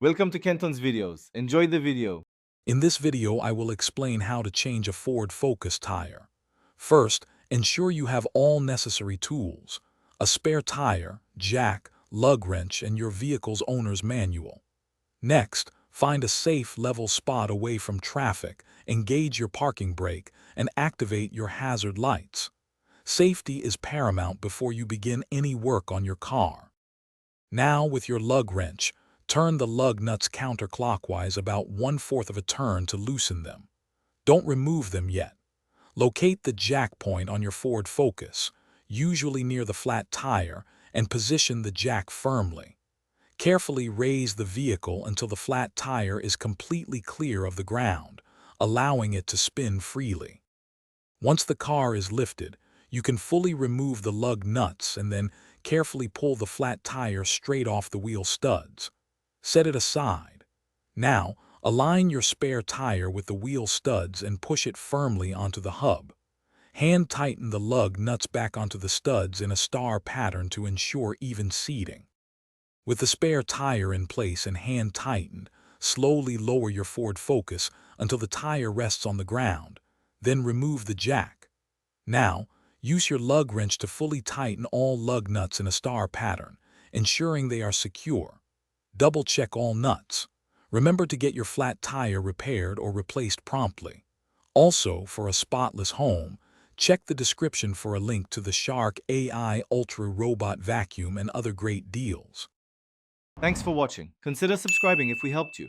Welcome to Kenton's videos. Enjoy the video. In this video, I will explain how to change a Ford Focus tire. First, ensure you have all necessary tools: a spare tire, jack, lug wrench, and your vehicle's owner's manual. Next, find a safe, level spot away from traffic, engage your parking brake, and activate your hazard lights. Safety is paramount before you begin any work on your car. Now, with your lug wrench, turn the lug nuts counterclockwise about 1/4 of a turn to loosen them. Don't remove them yet. Locate the jack point on your Ford Focus, usually near the flat tire, and position the jack firmly. Carefully raise the vehicle until the flat tire is completely clear of the ground, allowing it to spin freely. Once the car is lifted, you can fully remove the lug nuts and then carefully pull the flat tire straight off the wheel studs. Set it aside. Now, align your spare tire with the wheel studs and push it firmly onto the hub. Hand tighten the lug nuts back onto the studs in a star pattern to ensure even seating. With the spare tire in place and hand tightened, slowly lower your Ford Focus until the tire rests on the ground. Then remove the jack. Now, use your lug wrench to fully tighten all lug nuts in a star pattern, ensuring they are secure. Double-check all nuts. Remember to get your flat tire repaired or replaced promptly. Also, for a spotless home, check the description for a link to the Shark AI Ultra Robot Vacuum and other great deals. Thanks for watching. Consider subscribing if we helped you.